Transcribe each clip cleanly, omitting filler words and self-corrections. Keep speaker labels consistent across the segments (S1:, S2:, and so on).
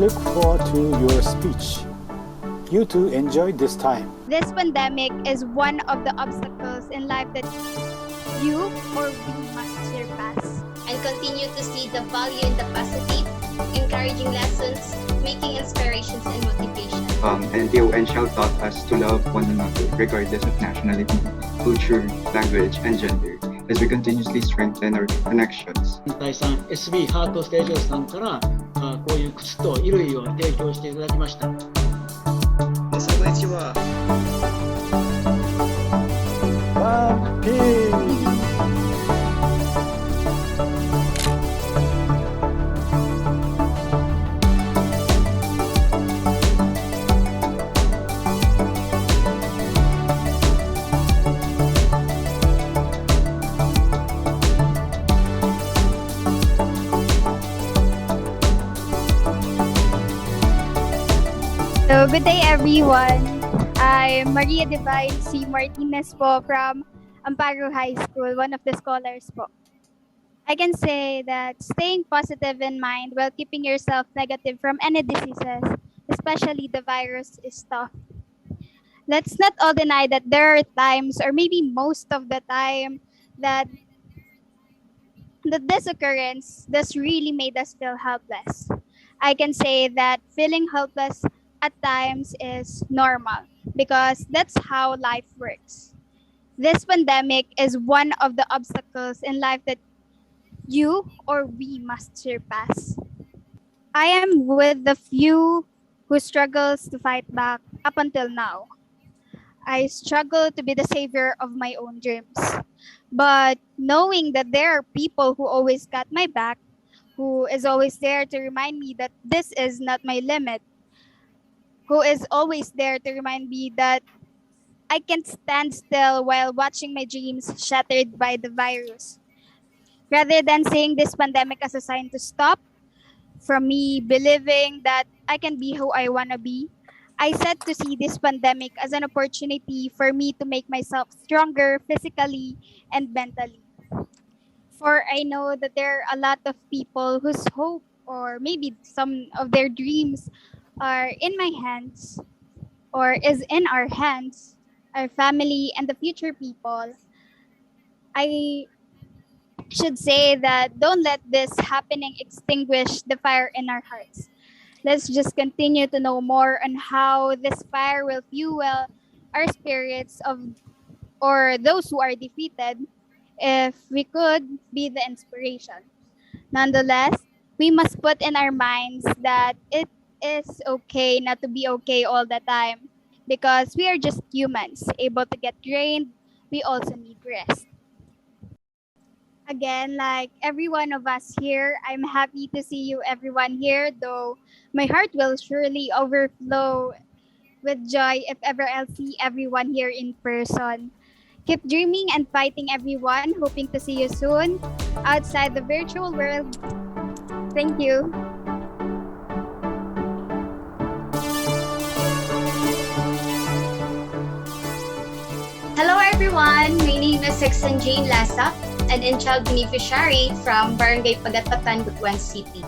S1: look forward to your speech. You too enjoy this time.
S2: This pandemic is one of the obstacles in life that you or we must surpass.
S3: And continue to see the value in the positive, encouraging lessons, making inspirations and motivation.
S4: And the Enchild taught us to love one another regardless of nationality, culture, language, and gender, as we continuously strengthen our connections.
S5: 第3 SB ハートステージオさんからこういう靴と衣類を提供していただきました。
S6: こんにちは。
S1: One Piece.
S2: So, good day everyone. I'm Maria Divine C. Martinez po from Amparo High School, one of the scholars po. I can say that staying positive in mind while keeping yourself negative from any diseases, especially the virus, is tough. Let's not all deny that there are times, or maybe most of the time, that this occurrence does really made us feel helpless. I can say that feeling helpless at times is normal because that's how life works. This pandemic is one of the obstacles in life that you or we must surpass. I am with the few who struggles to fight back up until now. I struggle to be the savior of my own dreams. But knowing that there are people who always got my back, who is always there to remind me that this is not my limit, who is always there to remind me that I can't stand still while watching my dreams shattered by the virus. Rather than seeing this pandemic as a sign to stop from me believing that I can be who I want to be, I set to see this pandemic as an opportunity for me to make myself stronger physically and mentally. For I know that there are a lot of people whose hope or maybe some of their dreams are in my hands or is in our hands, our family and the future people. I should say that don't let this happening extinguish the fire in our hearts. Let's just continue to know more on how this fire will fuel our spirits of or those who are defeated if we could be the inspiration. Nonetheless, we must put in our minds that it is okay not to be okay all the time because we are just humans able to get drained. We also need rest. Again, like every one of us here, I'm happy to see you everyone here, though my heart will surely overflow with joy if ever I'll see everyone here in person. Keep dreaming and fighting everyone, hoping to see you soon outside the virtual world. Thank you.
S3: Hello everyone, my name is Sexton Jane Lasa, an Enchild beneficiary from Barangay Pagatpatan, Butuan City.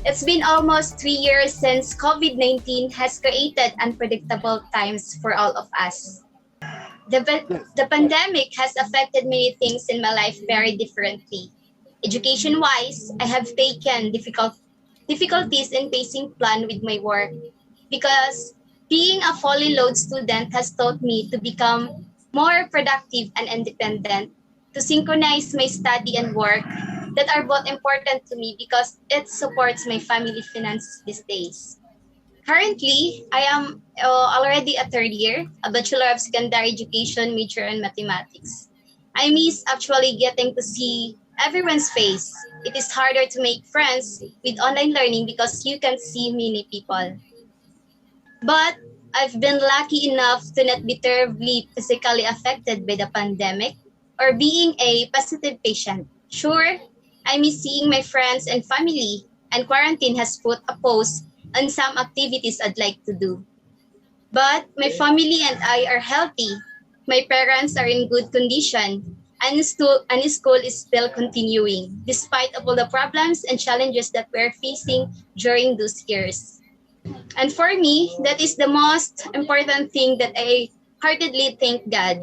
S3: It's been almost 3 years since COVID-19 has created unpredictable times for all of us. The pandemic has affected many things in my life very differently. Education-wise, I have taken difficulties in pacing plan with my work because being a fully load student has taught me to become more productive and independent, to synchronize my study and work that are both important to me because it supports my family finances these days. Currently, I am already a third year, a Bachelor of Secondary Education major in mathematics. I miss actually getting to see everyone's face. It is harder to make friends with online learning because you can see many people. But I've been lucky enough to not be terribly physically affected by the pandemic or being a positive patient. Sure, I miss seeing my friends and family, and quarantine has put a pause on some activities I'd like to do. But my family and I are healthy. My parents are in good condition. and school is still continuing, despite of all the problems and challenges that we're facing during those years. And for me, that is the most important thing that I heartedly thank God.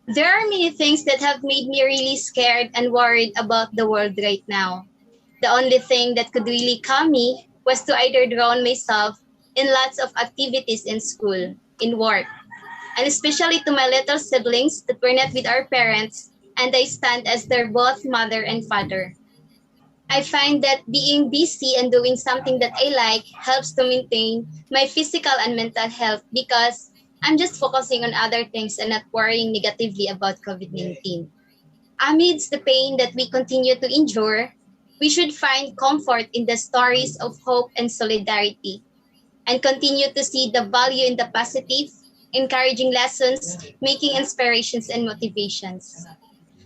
S3: There are many things that have made me really scared and worried about the world right now. The only thing that could really calm me was to either drown myself in lots of activities in school, in work, and especially to my little siblings that were not with our parents, and I stand as their both mother and father. I find that being busy and doing something that I like helps to maintain my physical and mental health because I'm just focusing on other things and not worrying negatively about COVID-19. Amidst the pain that we continue to endure, we should find comfort in the stories of hope and solidarity and continue to see the value in the positive, encouraging lessons, making inspirations and motivations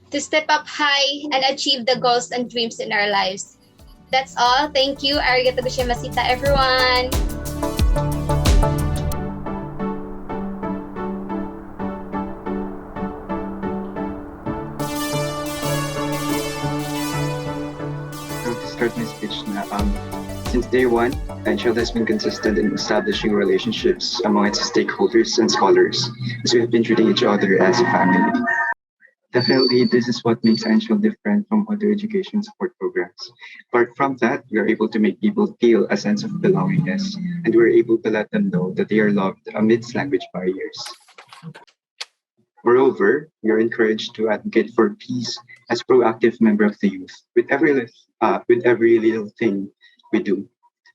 S3: to step up high and achieve the goals and dreams in our lives. That's all. Thank you. Arigato gozaimasu, everyone.
S4: So to start my speech na, since day one, Enchild has been consistent in establishing relationships among its stakeholders and scholars, as we have been treating each other as a family. Definitely, this is what makes Enchild different from other education support programs. Apart from that, we are able to make people feel a sense of belongingness, and we're able to let them know that they are loved amidst language barriers. Moreover, we are encouraged to advocate for peace as proactive member of the youth with every little thing we do.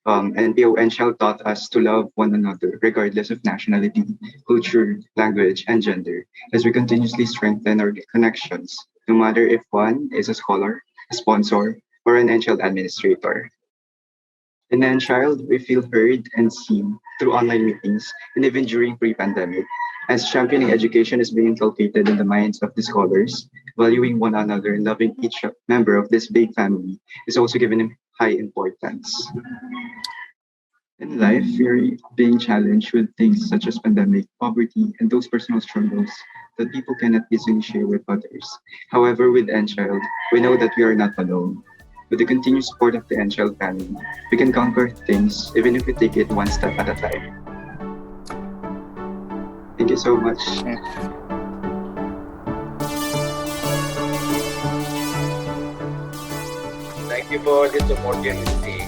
S4: NPO Enchild taught us to love one another regardless of nationality, culture, language, and gender, as we continuously strengthen our connections, no matter if one is a scholar, a sponsor, or an Enchild administrator. In Enchild, we feel heard and seen through online meetings and even during pre-pandemic, as championing education is being inculcated in the minds of the scholars, valuing one another and loving each member of this big family is also given high importance. In life, we're being challenged with things such as pandemic, poverty, and those personal struggles that people cannot easily share with others. However, with Enchild, we know that we are not alone. With the continued support of the Enchild family, we can conquer things even if we take it one step at a time. Thank you so much.
S7: Thank you for this opportunity.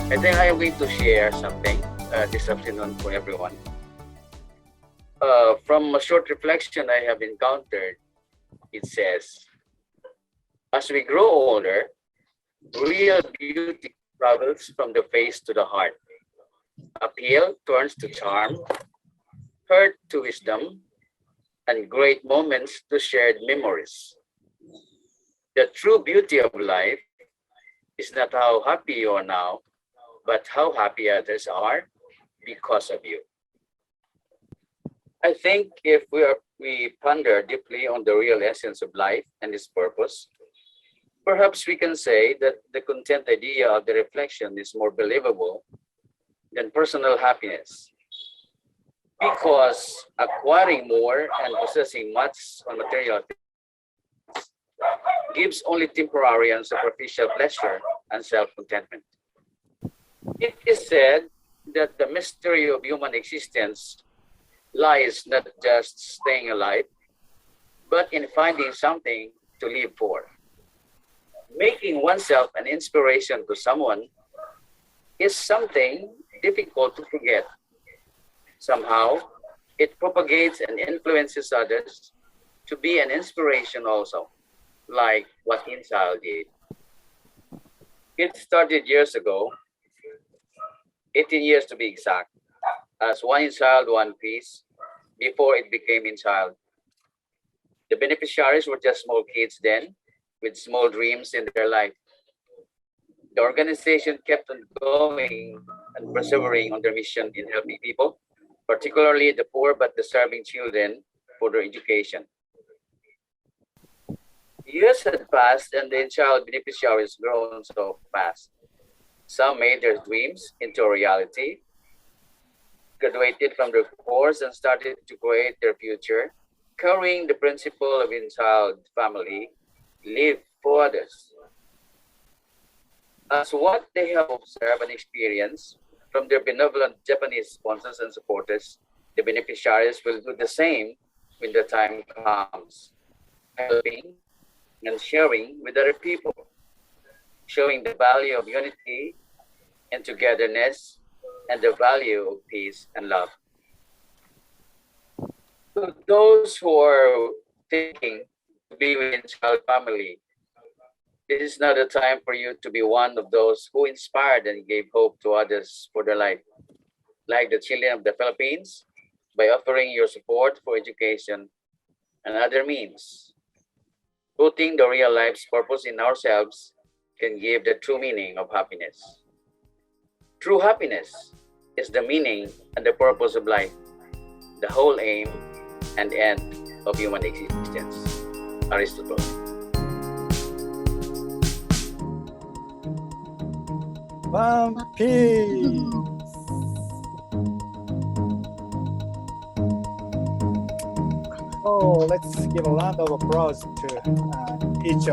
S7: I think I am going to share something this afternoon for everyone. From a short reflection I have encountered, it says, as we grow older, real beauty travels from the face to the heart. Appeal turns to charm, hurt to wisdom, and great moments to shared memories. The true beauty of life is not how happy you are now, but how happy others are because of you. I think if we ponder deeply on the real essence of life and its purpose, perhaps we can say that the content idea of the reflection is more believable than personal happiness. Because acquiring more and possessing much on material things gives only temporary and superficial pleasure and self-contentment. It is said that the mystery of human existence lies not just staying alive, but in finding something to live for. Making oneself an inspiration to someone is something difficult to forget. Somehow, it propagates and influences others to be an inspiration also, like what Enchild did. It started years ago, 18 years to be exact, as one child, one piece, before it became Enchild. The beneficiaries were just small kids then, with small dreams in their life. The organization kept on going and persevering on their mission in helping people, particularly the poor but deserving children, for their education. Years had passed and the Enchild beneficiaries grown so fast. Some made their dreams into a reality, graduated from their course and started to create their future, carrying the principle of Enchild family, live for others. As what they have observed and experienced from their benevolent Japanese sponsors and supporters, the beneficiaries will do the same when the time comes, helping and sharing with other people, showing the value of unity and togetherness and the value of peace and love. To those who are thinking to be within child family, this is not a time for you to be one of those who inspired and gave hope to others for their life, like the children of the Philippines, by offering your support for education and other means. Putting the real life's purpose in ourselves can give the true meaning of happiness. True happiness is the meaning and the purpose of life, the whole aim and end of human existence. Aristotle.
S1: One Piece. So let's give a round of applause to each